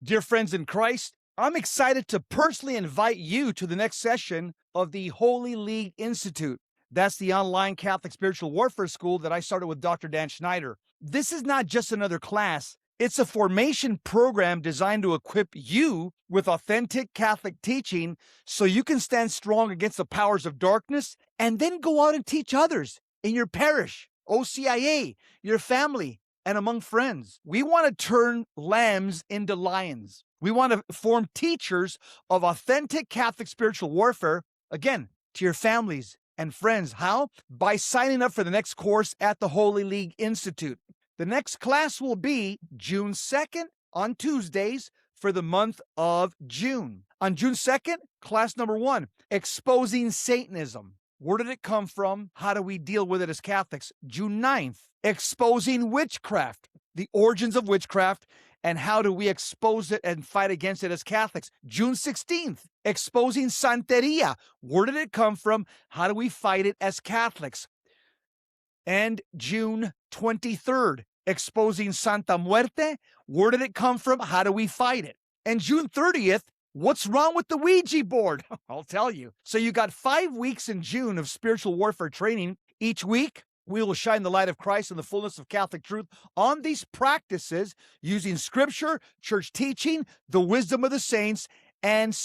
Dear friends in Christ, I'm excited to personally invite you to the next session of the Holy League Institute. That's the online Catholic spiritual warfare school that I started with Dr. Dan Schneider. This is not just another class. It's a formation program designed to equip you with authentic Catholic teaching so you can stand strong against the powers of darkness and then go out and teach others in your parish, OCIA, your family, and among friends. We want to turn lambs into lions. We want to form teachers of authentic Catholic spiritual warfare, again, to your families and friends. How? By signing up for the next course at the Holy League Institute. The next class will be June 2nd on Tuesdays for the month of June. On June 2nd, class number 1, Exposing Satanism. Where did it come from? How do we deal with it as Catholics? June 9th, Exposing Witchcraft, the origins of witchcraft, and how do we expose it and fight against it as Catholics? June 16th, Exposing Santeria. Where did it come from? How do we fight it as Catholics? And June 23rd, Exposing Santa Muerte. Where did it come from? How do we fight it? And June 30th, what's wrong with the Ouija board? I'll tell you. So you got 5 weeks in June of spiritual warfare training. Each week, we will shine the light of Christ and the fullness of Catholic truth on these practices using scripture, church teaching, the wisdom of the saints, and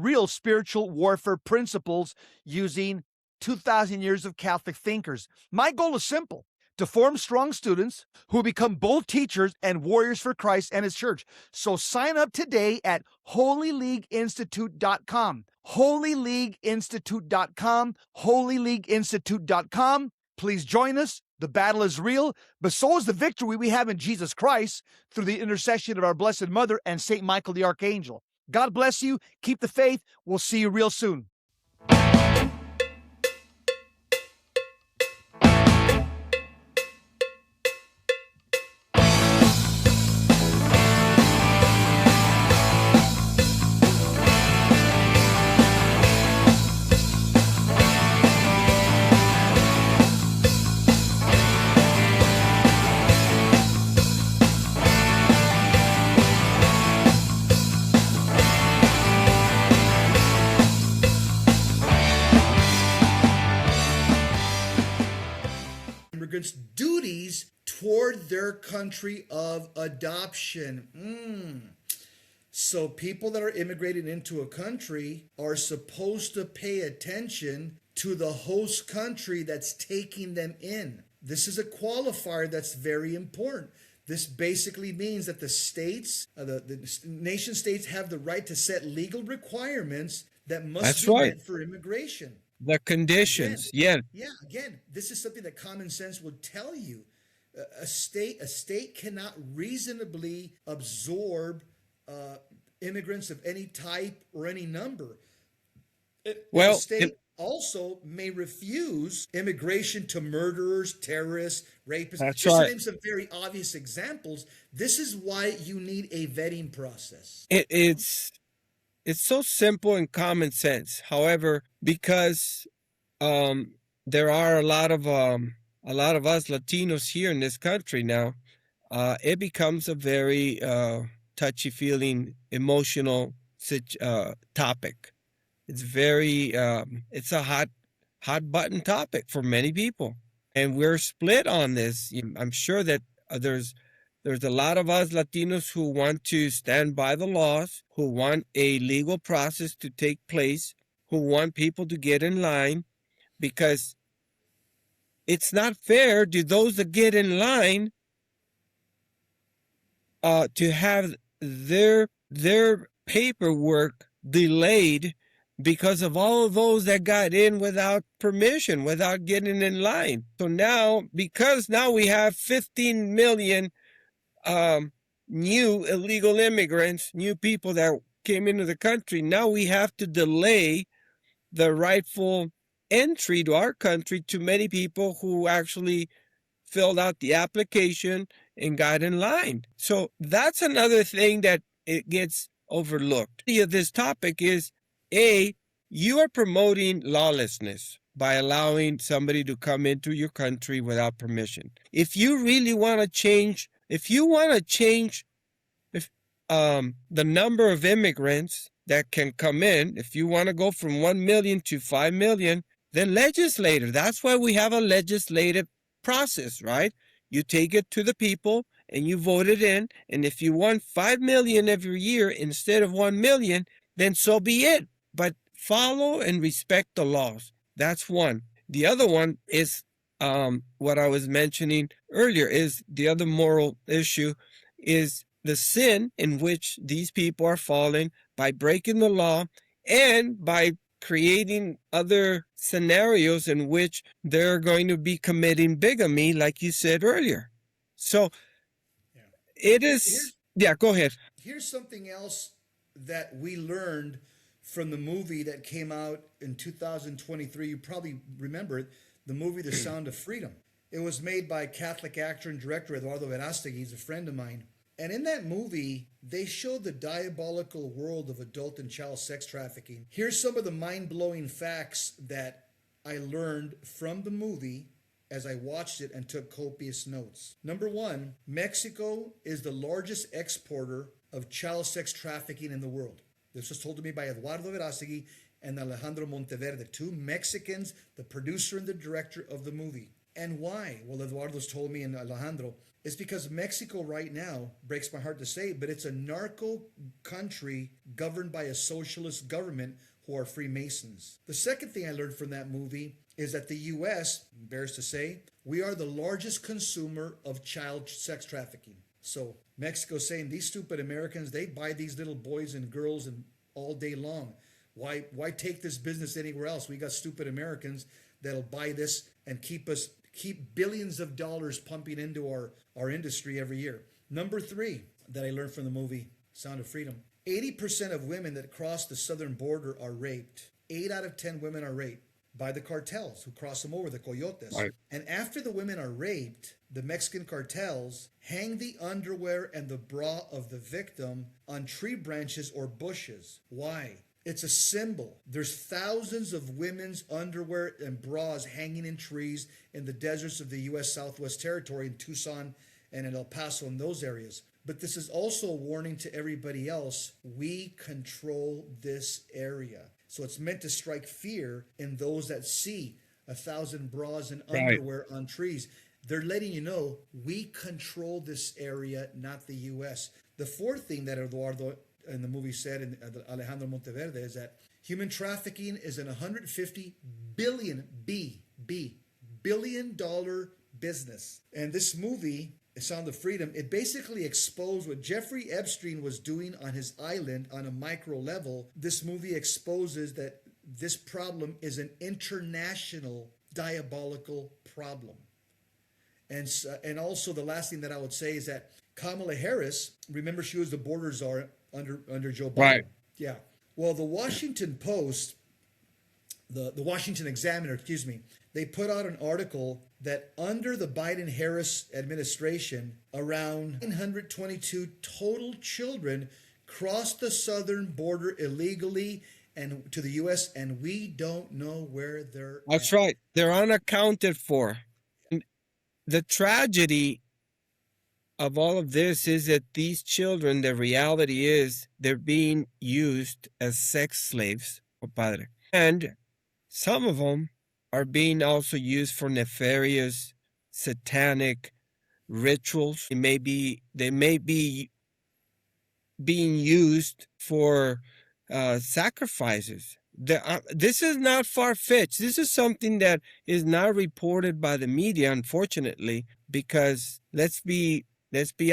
real spiritual warfare principles using 2,000 years of Catholic thinkers. My goal is simple: to form strong students who become bold teachers and warriors for Christ and his church. So sign up today at holyleagueinstitute.com. holyleagueinstitute.com. holyleagueinstitute.com. Please join us. The battle is real, but so is the victory we have in Jesus Christ through the intercession of our Blessed Mother and St. Michael the Archangel. God bless you. Keep the faith. We'll see you real soon. Immigrants' duties toward their country of adoption. So people that are immigrating into a country are supposed to pay attention to the host country that's taking them in. This is a qualifier that's very important. This basically means that the states, the nation states, have the right to set legal requirements that must be met for immigration. The conditions, again, Again, this is something that common sense would tell you. A state cannot reasonably absorb immigrants of any type or any number. The state also may refuse immigration to murderers, terrorists, rapists. That's Just right. to name some very obvious examples. This is why you need a vetting process. It's so simple and common sense. However, because there are a lot of us Latinos here in this country now, it becomes a very touchy-feeling, emotional topic. It's it's a hot button topic for many people, and we're split on this. I'm sure that there's a lot of us Latinos who want to stand by the laws, who want a legal process to take place, who want people to get in line, because it's not fair to those that get in line to have their paperwork delayed because of all of those that got in without permission, without getting in line. So now, because now we have 15 million new illegal immigrants, new people that came into the country, now we have to delay the rightful entry to our country to many people who actually filled out the application and got in line. So that's another thing that it gets overlooked. This topic is, you are promoting lawlessness by allowing somebody to come into your country without permission. If you really want to change, if the number of immigrants that can come in. If you want to go from 1 million to 5 million, then legislator. That's why we have a legislative process, right? You take it to the people and you vote it in. And if you want 5 million every year instead of 1 million, then so be it. But follow and respect the laws. That's one. The other one is what I was mentioning earlier, is the other moral issue is the sin in which these people are falling by breaking the law and by creating other scenarios in which they're going to be committing bigamy, like you said earlier. So it is, go ahead. Here's something else that we learned from the movie that came out in 2023. You probably remember it, the movie The Sound of Freedom. It was made by Catholic actor and director Eduardo Verástegui. He's a friend of mine. And in that movie, they showed the diabolical world of adult and child sex trafficking. Here's some of the mind-blowing facts that I learned from the movie as I watched it and took copious notes. Number one, Mexico is the largest exporter of child sex trafficking in the world. This was told to me by Eduardo Verástegui and Alejandro Monteverde, two Mexicans, the producer and the director of the movie. And why? Well, Eduardo's told me and Alejandro, it's because Mexico right now, breaks my heart to say, but it's a narco country governed by a socialist government who are Freemasons. The second thing I learned from that movie is that the U.S., embarrassed to say, we are the largest consumer of child sex trafficking. So Mexico's saying these stupid Americans, they buy these little boys and girls and all day long. Why take this business anywhere else? We got stupid Americans that'll buy this and keep billions of dollars pumping into our industry every year. Number three that I learned from the movie Sound of Freedom, 80% of women that cross the southern border are raped. 8 out of 10 women are raped by the cartels who cross them over, the coyotes. Right. And after the women are raped, the Mexican cartels hang the underwear and the bra of the victim on tree branches or bushes. Why? It's a symbol. There's thousands of women's underwear and bras hanging in trees in the deserts of the U.S. Southwest Territory in Tucson and in El Paso and those areas. But this is also a warning to everybody else. We control this area. So it's meant to strike fear in those that see 1,000 bras and underwear on trees. They're letting you know we control this area, not the U.S. The fourth thing that Eduardo in the movie said, and Alejandro Monteverde, is that human trafficking is an $150 billion billion-dollar business. And this movie, The Sound of Freedom, it basically exposed what Jeffrey Epstein was doing on his island on a micro level. This movie exposes that this problem is an international diabolical problem. And also the last thing that I would say is that Kamala Harris, remember she was the border czar under Joe Biden. Right. Yeah. Well, the Washington Post, the Washington Examiner, they put out an article that under the Biden-Harris administration, around 922 total children crossed the southern border illegally and to the U.S., and we don't know where they're That's at. Right. They're unaccounted for. And the tragedy of all of this is that these children, the reality is they're being used as sex slaves, compadre. And some of them are being also used for nefarious, satanic rituals. They may be being used for sacrifices. This is not far-fetched. This is something that is not reported by the media, unfortunately, because let's be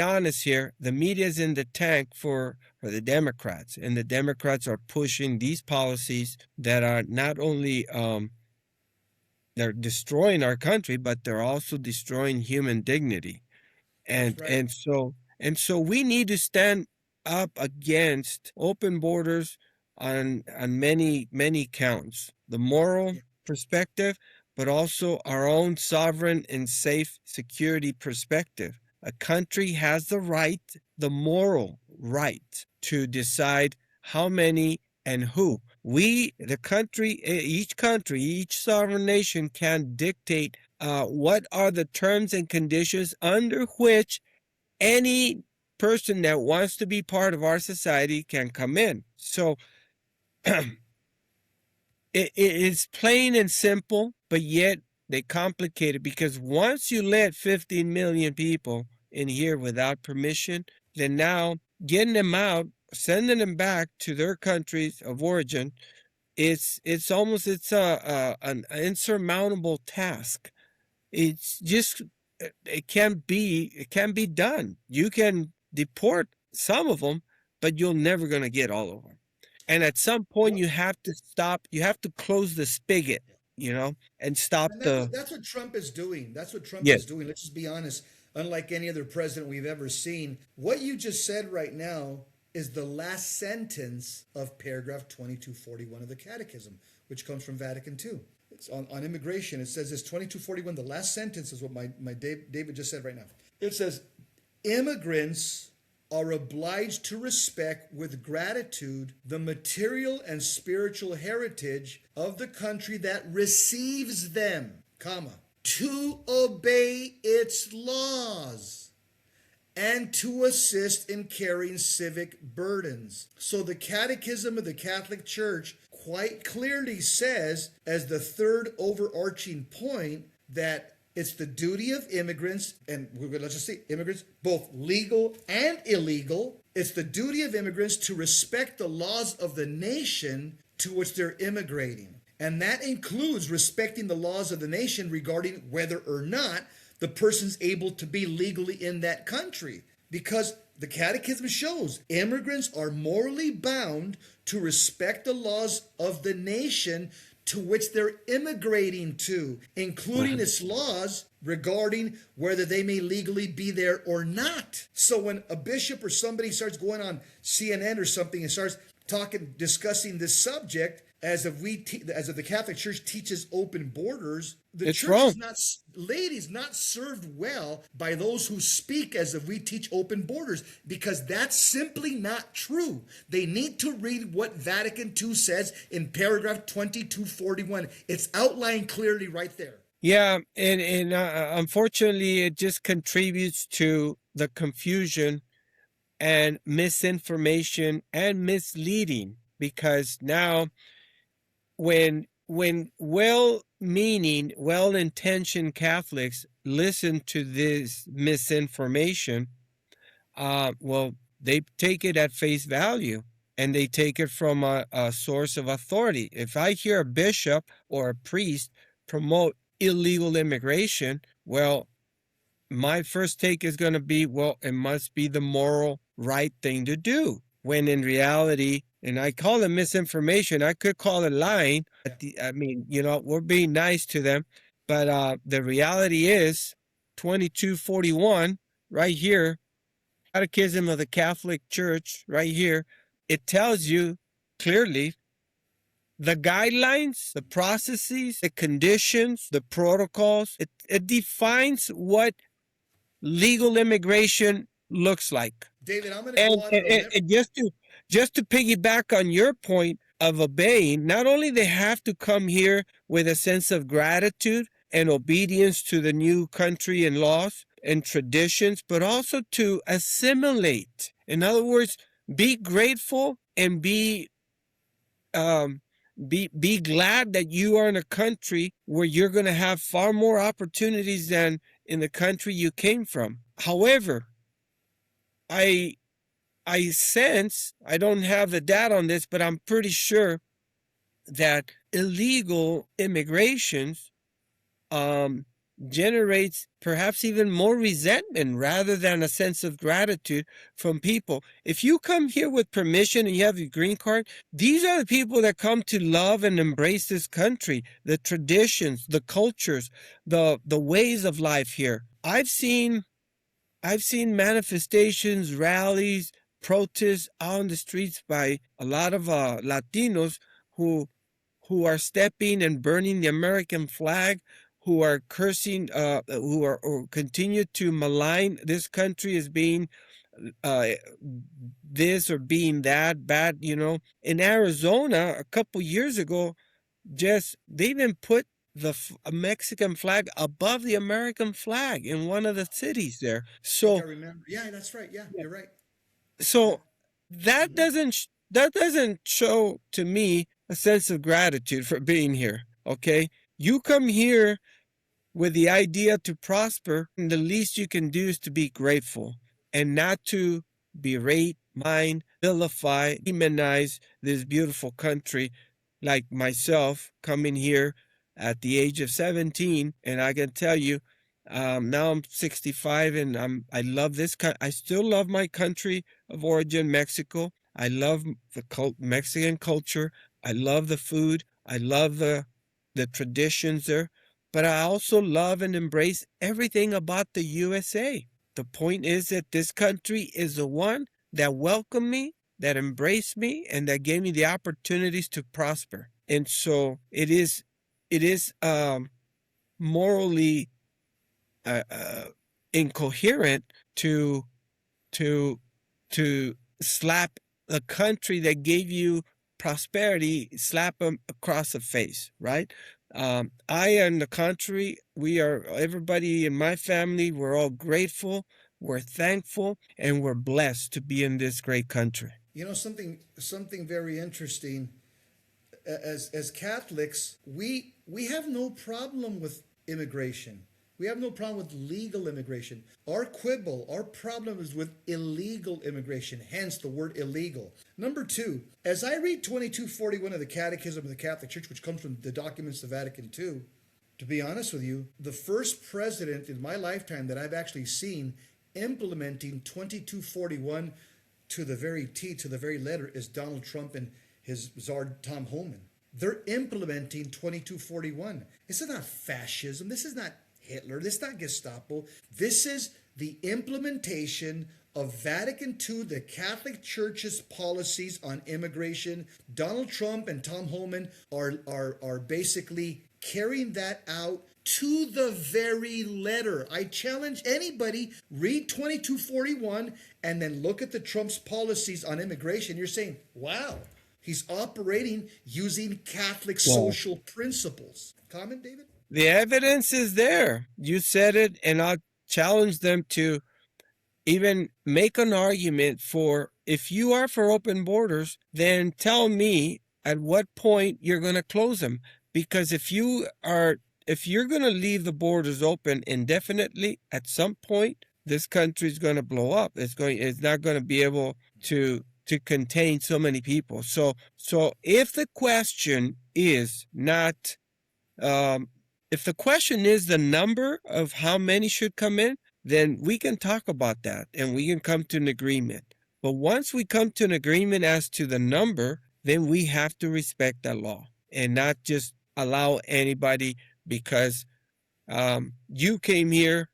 honest here. The media is in the tank for the Democrats, and the Democrats are pushing these policies that are not only they're destroying our country, but they're also destroying human dignity. And right. and so we need to stand up against open borders on many counts. The moral perspective, but also our own sovereign and safe security perspective. A country has the moral right to decide how many and who. Each sovereign nation can dictate what are the terms and conditions under which any person that wants to be part of our society can come in. So it's plain and simple, but yet they complicate it, because once you let 15 million people in here without permission, then now getting them out, sending them back to their countries of origin, it's an insurmountable task. It's just, it can be done. You can deport some of them, but you're never going to get all of them. And at some point, you have to stop. You have to close the spigot, and stop And that's what Trump is doing. That's what Trump is Yes. doing. Let's just be honest. Unlike any other president we've ever seen, what you just said right now is the last sentence of paragraph 2241 of the Catechism, which comes from Vatican II. It's on immigration. It says this 2241, the last sentence is what my David just said right now. It says, immigrants are obliged to respect with gratitude the material and spiritual heritage of the country that receives them, comma, to obey its laws and to assist in carrying civic burdens. So the Catechism of the Catholic Church quite clearly says, as the third overarching point, that it's the duty of immigrants, and let's just say immigrants, both legal and illegal. It's the duty of immigrants to respect the laws of the nation to which they're immigrating. And that includes respecting the laws of the nation regarding whether or not the person's able to be legally in that country. Because the Catechism shows immigrants are morally bound to respect the laws of the nation to which they're immigrating to, including its laws regarding whether they may legally be there or not. So when a bishop or somebody starts going on CNN or something and starts discussing this subject, as if the Catholic Church teaches open borders, the church is not served well by those who speak as if we teach open borders, because that's simply not true. They need to read what Vatican II says in paragraph 2241. It's outlined clearly right there. Yeah, and unfortunately, it just contributes to the confusion and misinformation and misleading, because now when well-meaning, well-intentioned Catholics listen to this misinformation, well, they take it at face value, and they take it from a source of authority. If I hear a bishop or a priest promote illegal immigration, well, my first take is going to be, well, it must be the moral right thing to do. When in reality, and I call it misinformation, I could call it lying. We're being nice to them. But the reality is 2241 right here, Catechism of the Catholic Church right here, it tells you clearly the guidelines, the processes, the conditions, the protocols. It defines what legal immigration looks like. David, I'm going to go on. And just to piggyback on your point of obeying, not only they have to come here with a sense of gratitude and obedience to the new country and laws and traditions, but also to assimilate. In other words, be grateful and be glad that you are in a country where you're going to have far more opportunities than in the country you came from. However, I sense, I don't have the data on this, but I'm pretty sure that illegal immigrations generates perhaps even more resentment rather than a sense of gratitude from people. If you come here with permission and you have your green card, these are the people that come to love and embrace this country, the traditions, the cultures, the ways of life here. I've seen manifestations, rallies, protests on the streets by a lot of Latinos who are stepping and burning the American flag, who are cursing, or continue to malign this country as being this or being that bad. In Arizona a couple years ago, they even put a Mexican flag above the American flag in one of the cities there. I think I So remember. Yeah, that's right. Yeah, you're right. Yeah. so that Mhm. doesn't show to me a sense of gratitude for being here. Okay, you come here with the idea to prosper, and the least you can do is to be grateful and not to berate, mine, vilify, demonize this beautiful country like myself coming here at the age of 17. And I can tell you, now I'm 65 and I love this. I still love my country of origin, Mexico. I love the Mexican culture. I love the food. I love the traditions there, but I also love and embrace everything about the USA. The point is that this country is the one that welcomed me, that embraced me, and that gave me the opportunities to prosper. And so it is morally uh, uh, incoherent to to to slap a country that gave you prosperity, slap them across the face, right? I, on the contrary, everybody in my family, we're all grateful, we're thankful, and we're blessed to be in this great country. You know, something very interesting. As Catholics, we have no problem with immigration. We have no problem with legal immigration. Our quibble, our problem is with illegal immigration, hence the word illegal. Number two, as I read 2241 of the Catechism of the Catholic Church, which comes from the documents of Vatican II, to be honest with you, the first president in my lifetime that I've actually seen implementing 2241 to the very T, to the very letter, is Donald Trump and his czar Tom Homan. They're implementing 2241. This is not fascism. This is not Hitler. This is not Gestapo. This is the implementation of Vatican II, the Catholic Church's policies on immigration. Donald Trump and Tom Homan are basically carrying that out to the very letter. I challenge anybody, read 2241 and then look at the Trump's policies on immigration. You're saying, wow, he's operating using Catholic social principles. Comment, David? The evidence is there. You said it, and I'll challenge them to even make an argument for, if you are for open borders, then tell me at what point you're going to close them. Because if you're going to leave the borders open indefinitely, at some point this country is going to blow up. It's not going to be able to contain so many people. So if the question is not if the question is the number of how many should come in, then we can talk about that and we can come to an agreement. But once we come to an agreement as to the number, then we have to respect that law and not just allow anybody, because you came here,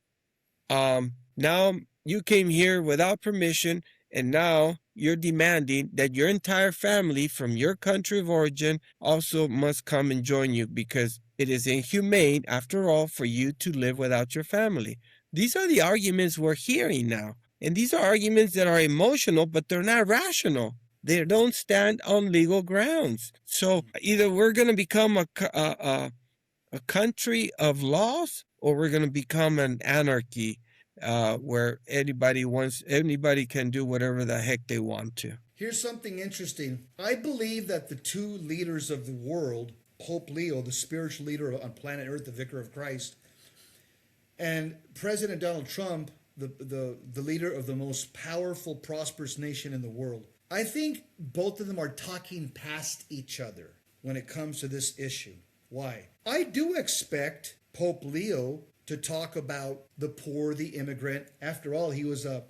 now you came here without permission, and now you're demanding that your entire family from your country of origin also must come and join you, because it is inhumane, after all, for you to live without your family. These are the arguments we're hearing now. And these are arguments that are emotional, but they're not rational. They don't stand on legal grounds. So either we're going to become a country of laws, or we're going to become an anarchy where anybody can do whatever the heck they want to. Here's something interesting. I believe that the two leaders of the world, Pope Leo, the spiritual leader on planet Earth, the Vicar of Christ, and President Donald Trump, the leader of the most powerful, prosperous nation in the world, I think both of them are talking past each other when it comes to this issue. Why? I do expect Pope Leo to talk about the poor, the immigrant. After all, he was a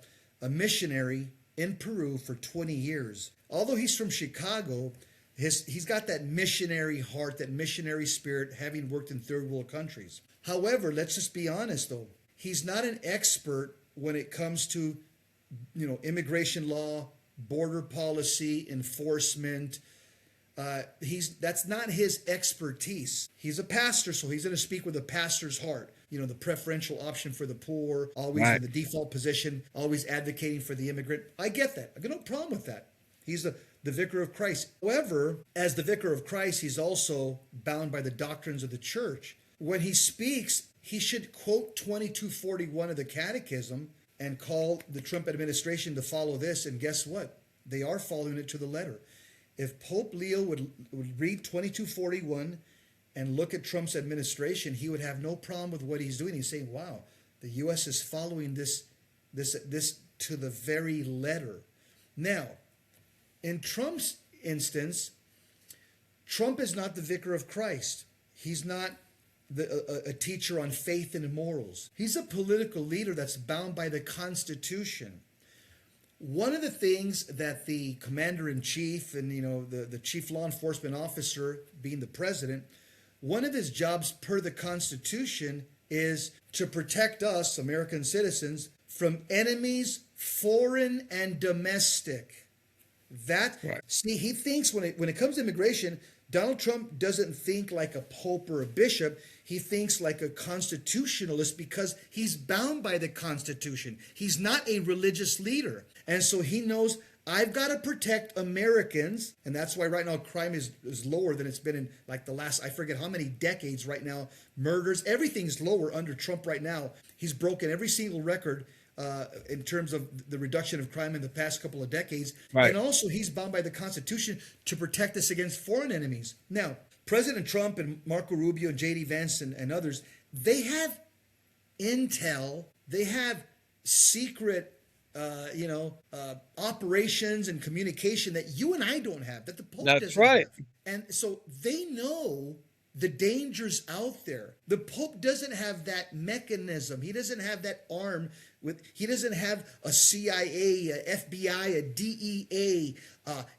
missionary in Peru for 20 years. Although he's from Chicago, he's got that missionary heart, that missionary spirit, having worked in third world countries. However, let's just be honest though, he's not an expert when it comes to, immigration law, border policy, enforcement. That's not his expertise. He's a pastor, so he's going to speak with a pastor's heart. The preferential option for the poor, always in the default position, always advocating for the immigrant. I get that. I've got no problem with that. He's the Vicar of Christ. However, as the Vicar of Christ, he's also bound by the doctrines of the church. when he speaks, he should quote 2241 of the Catechism and call the Trump administration to follow this. And guess what? They are following it to the letter. If Pope Leo would read 2241 and look at Trump's administration, he would have no problem with what he's doing. He's saying, wow, the U.S. is following this to the very letter. Now, in Trump's instance, Trump is not the vicar of Christ. He's not a teacher on faith and morals. He's a political leader that's bound by the Constitution. One of the things that the commander-in-chief and the chief law enforcement officer, being the president, one of his jobs per the Constitution is to protect us, American citizens, from enemies, foreign and domestic. Right. See, he thinks when it comes to immigration, Donald Trump doesn't think like a pope or a bishop. He thinks like a constitutionalist because he's bound by the Constitution. He's not a religious leader. And so he knows, I've got to protect Americans. And that's why right now crime is lower than it's been in like the last, I forget how many decades right now. Murders, everything's lower under Trump right now. He's broken every single record in terms of the reduction of crime in the past couple of decades. Right. And also he's bound by the Constitution to protect us against foreign enemies. Now, President Trump and Marco Rubio and J.D. Vance and others, they have intel, they have secret operations and communication that you and I don't have, that the Pope doesn't have. And so they know the dangers out there. The Pope doesn't have that mechanism. He doesn't have that arm. He doesn't have a CIA, a FBI, a DEA,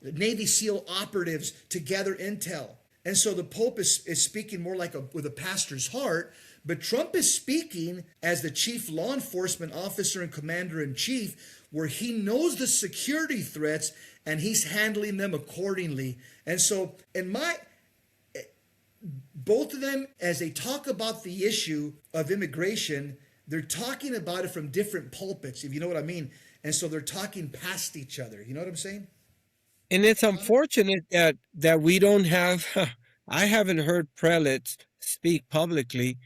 Navy SEAL operatives to gather intel. And so the Pope is speaking more like with a pastor's heart, but Trump is speaking as the chief law enforcement officer and commander-in-chief, where he knows the security threats and he's handling them accordingly. And so both of them, as they talk about the issue of immigration, they're talking about it from different pulpits, if you know what I mean. And so they're talking past each other. You know what I'm saying? And it's unfortunate that we don't have, I haven't heard prelates speak publicly,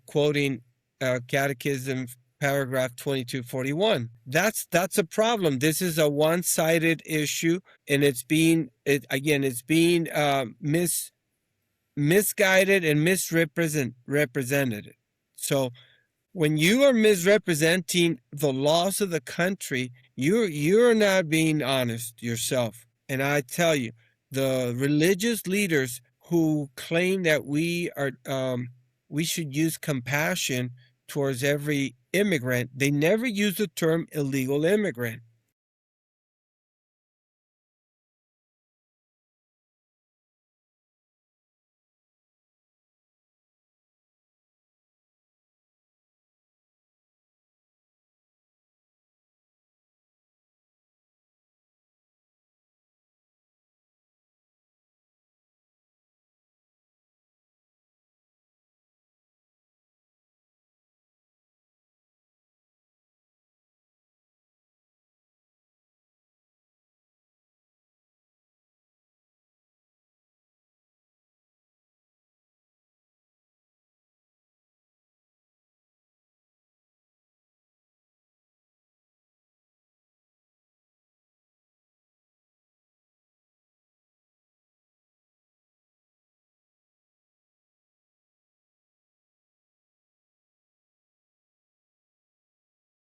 quoting Catechism paragraph 2241. That's a problem. This is a one-sided issue, and it's being misguided and misrepresented. So when you are misrepresenting the laws of the country, you're not being honest yourself. And I tell you, the religious leaders who claim that we should use compassion towards every immigrant, they never use the term illegal immigrant.